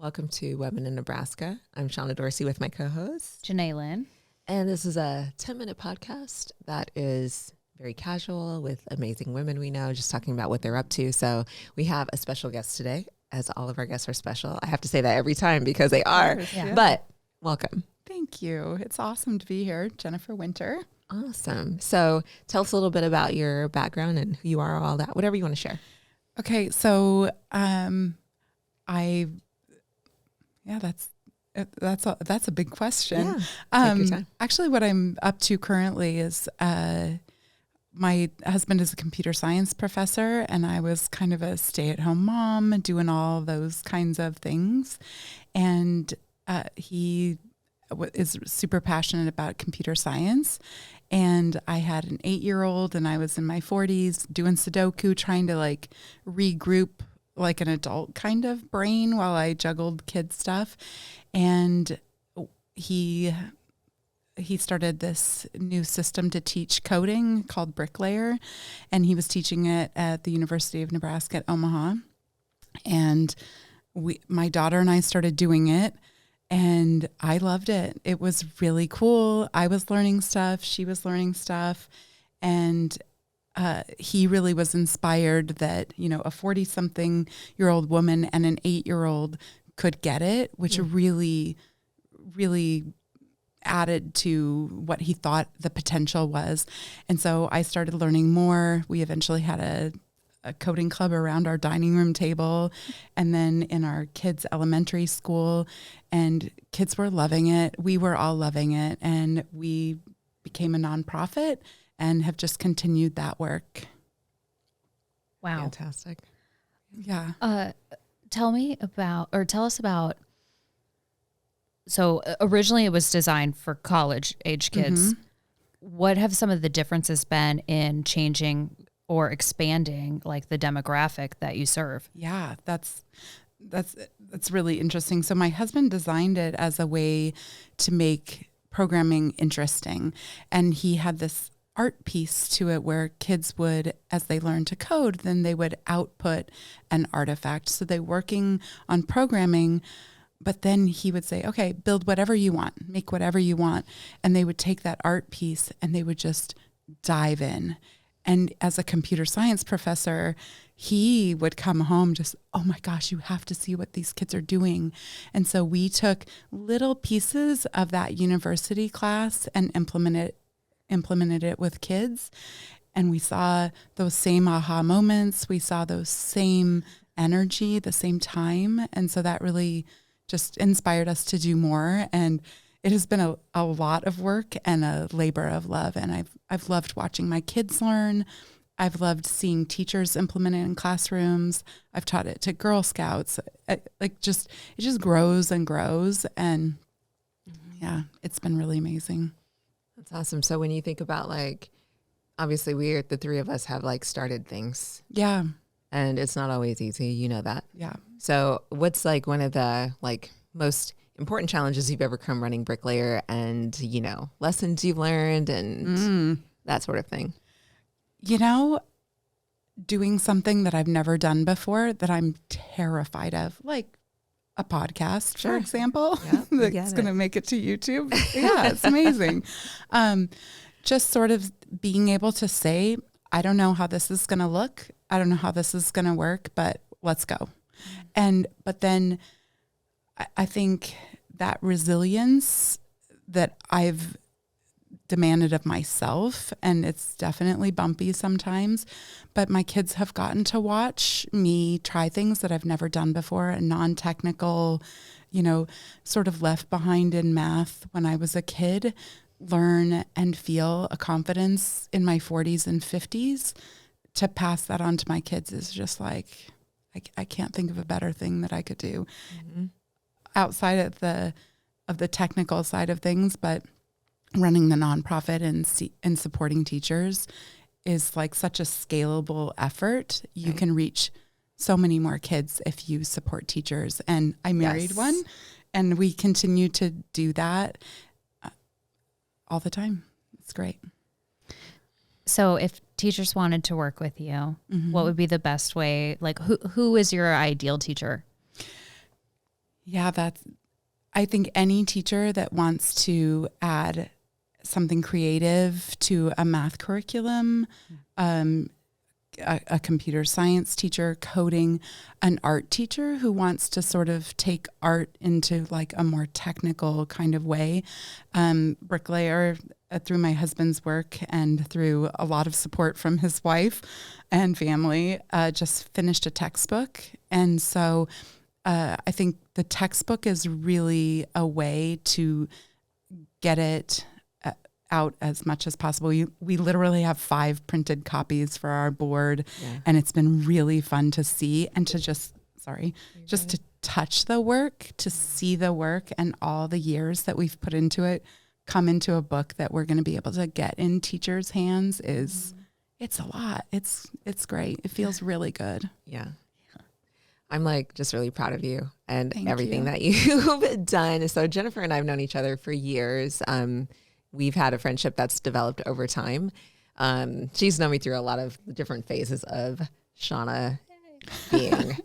Welcome to Women in Nebraska. I'm Shauna Dorsey with my co-host, Janae Lynn. And this is a 10-minute podcast that is very casual with amazing women we know, just talking about what they're up to. So we have a special guest today, as all of our guests are special. I have to say that every time because they are, but welcome. Thank you. It's awesome to be here. Jennifer Winter. Awesome. So tell us a little bit about your background and who you are, all that, whatever you want to share. Okay. So, that's a big question. Yeah, take your time. Actually, what I'm up to currently is my husband is a computer science professor, and I was kind of a stay-at-home mom, doing all those kinds of things. And he is super passionate about computer science. And I had an 8-year-old, and I was in my 40s doing Sudoku, trying to like regroup like an adult kind of brain while I juggled kid stuff. And he started this new system to teach coding called Bricklayer, and he was teaching it at the University of Nebraska Omaha. And my daughter and I started doing it, and I loved it. It was really cool. I was learning stuff. She was learning stuff. And he really was inspired that, you know, a 40-something-year-old woman and an 8-year-old could get it, which really, really added to what he thought the potential was. And so I started learning more. We eventually had a coding club around our dining room table, and then in our kids' elementary school, and kids were loving it. We were all loving it, and we became a nonprofit and have just continued that work. Wow. Fantastic. Yeah. Tell us about, so originally it was designed for college age kids. Mm-hmm. What have some of the differences been in changing or expanding like the demographic that you serve? Yeah, that's really interesting. So my husband designed it as a way to make programming interesting. And he had this art piece to it where kids would, as they learn to code, then they would output an artifact. So they're working on programming, but then he would say, okay, build whatever you want, make whatever you want. And they would take that art piece and they would just dive in. And as a computer science professor, he would come home just, oh my gosh, you have to see what these kids are doing. And so we took little pieces of that university class and implemented it with kids. And we saw those same aha moments. We saw those same energy, the same time. And so that really just inspired us to do more. And it has been a lot of work and a labor of love. And I've loved watching my kids learn. I've loved seeing teachers implement it in classrooms. I've taught it to Girl Scouts. It just grows and grows. And yeah, it's been really amazing. That's awesome. So when you think about like, obviously the three of us have like started things. Yeah. And it's not always easy. You know that. Yeah. So what's like one of the like most important challenges you've ever come running Bricklayer, and, you know, lessons you've learned and that sort of thing? You know, doing something that I've never done before that I'm terrified of, like a podcast, for example, that's going to make it to YouTube. Yeah, it's amazing. Just sort of being able to say, I don't know how this is going to look. I don't know how this is going to work, but let's go. But then I think that resilience that I've demanded of myself, and it's definitely bumpy sometimes, but my kids have gotten to watch me try things that I've never done before, a non-technical, you know, sort of left behind in math when I was a kid, learn and feel a confidence in my 40s and 50s. To pass that on to my kids is just like, I can't think of a better thing that I could do outside of the technical side of things, but running the nonprofit and supporting teachers is like such a scalable effort. You can reach so many more kids if you support teachers. And I married one, and we continue to do that all the time. It's great. So if teachers wanted to work with you, what would be the best way? Like who is your ideal teacher? Yeah, I think any teacher that wants to add something creative to a math curriculum, a computer science teacher, coding, an art teacher who wants to sort of take art into like a more technical kind of way. Bricklayer, through my husband's work and through a lot of support from his wife and family, just finished a textbook. And so I think the textbook is really a way to get it out as much as possible. We literally have 5 printed copies for our board, and it's been really fun to see and to just to touch the work, to see the work and all the years that we've put into it come into a book that we're going to be able to get in teachers' hands it's a lot. It's great. It feels really good. Yeah. I'm like just really proud of you and Thank everything you. that you've done. So Jennifer and I have known each other for years. We've had a friendship that's developed over time. She's known me through a lot of different phases of Shauna being.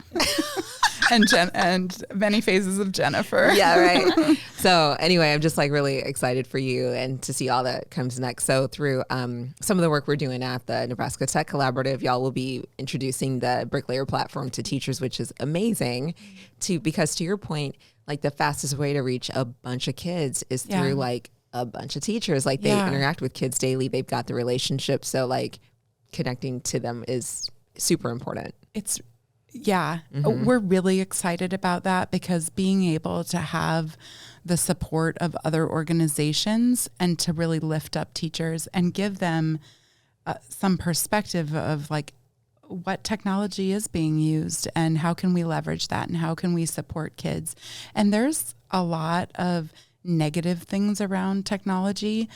and many phases of Jennifer. Yeah, right. So anyway, I'm just like really excited for you and to see all that comes next. So through some of the work we're doing at the Nebraska Tech Collaborative, y'all will be introducing the Bricklayer platform to teachers, which is amazing because to your point, like the fastest way to reach a bunch of kids is through like a bunch of teachers. Like they interact with kids daily. They've got the relationship. So like connecting to them is super important. We're really excited about that because being able to have the support of other organizations and to really lift up teachers and give them some perspective of like what technology is being used and how can we leverage that and how can we support kids. And there's a lot of negative things around technology.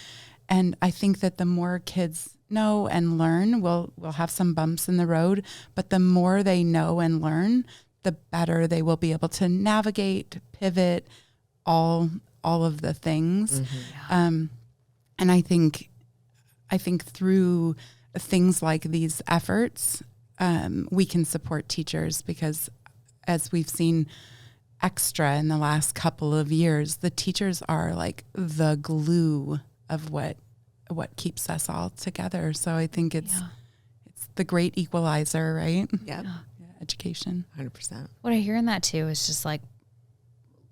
And I think that the more kids know and learn, we'll have some bumps in the road, but the more they know and learn, the better they will be able to navigate, pivot, all of the things. And I think through things like these efforts, we can support teachers because as we've seen extra in the last couple of years, the teachers are like the glue of what keeps us all together. So I think it's the great equalizer, right? Yeah. Education. 100%. What I hear in that too is just like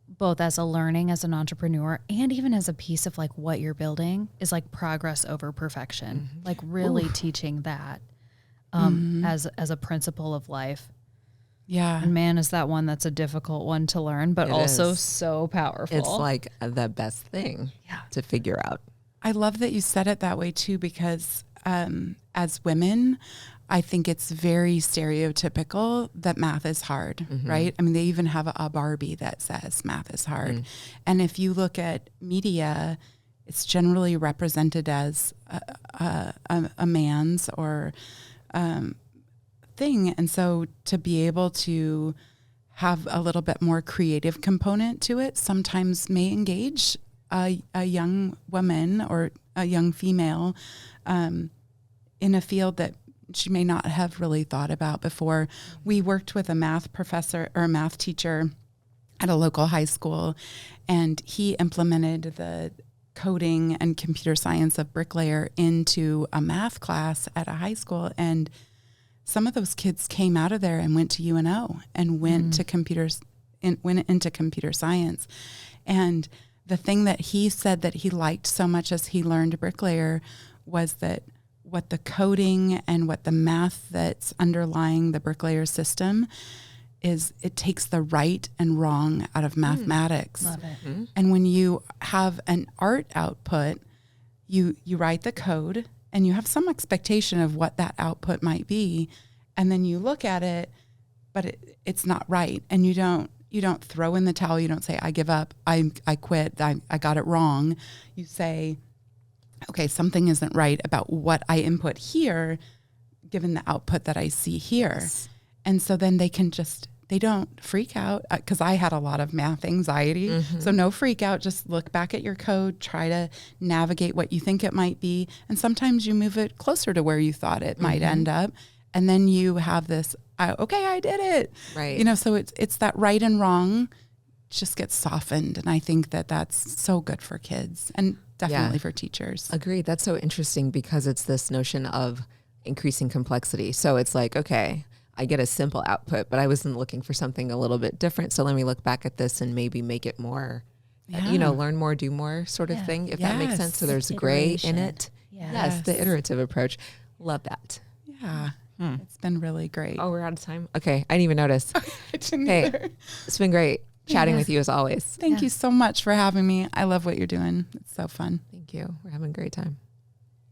both as a learning as an entrepreneur and even as a piece of like what you're building is like progress over perfection. Like really teaching that as a principle of life. Yeah. And man, is that one that's a difficult one to learn, but It also is. so powerful. It's like the best thing to figure out. I love that you said it that way too, because as women, I think it's very stereotypical that math is hard, right? I mean, they even have a Barbie that says math is hard. And if you look at media, it's generally represented as a man's or thing. And so to be able to have a little bit more creative component to it sometimes may engage a young woman or a young female in a field that she may not have really thought about before. We worked with a math professor or a math teacher at a local high school, and he implemented the coding and computer science of Bricklayer into a math class at a high school. And some of those kids came out of there and went to UNO and went to went into computer science. And the thing that he said that he liked so much as he learned Bricklayer was that what the coding and what the math that's underlying the Bricklayer system is, it takes the right and wrong out of mathematics. Love it. And when you have an art output, you write the code and you have some expectation of what that output might be. And then you look at it, but it's not right. And you don't throw in the towel. You don't say, I give up. I quit. I got it wrong. You say, okay, something isn't right about what I input here, given the output that I see here. Yes. And so then they don't freak out, because I had a lot of math anxiety. So no freak out. Just look back at your code, try to navigate what you think it might be. And sometimes you move it closer to where you thought it might end up. And then you have this, okay, I did it. Right. You know, so it's that right and wrong just gets softened. And I think that that's so good for kids and definitely for teachers. Agreed. That's so interesting because it's this notion of increasing complexity. So it's like, okay, I get a simple output, but I wasn't looking for something a little bit different. So let me look back at this and maybe make it more, learn more, do more sort of thing, if that makes sense. So there's gray in it. Yes, the iterative approach. Love that. Yeah. It's been really great. Oh, we're out of time. Okay. I didn't even notice. I didn't Hey, either. it's been great chatting with you as always. Thank you so much for having me. I love what you're doing. It's so fun. Thank you. We're having a great time.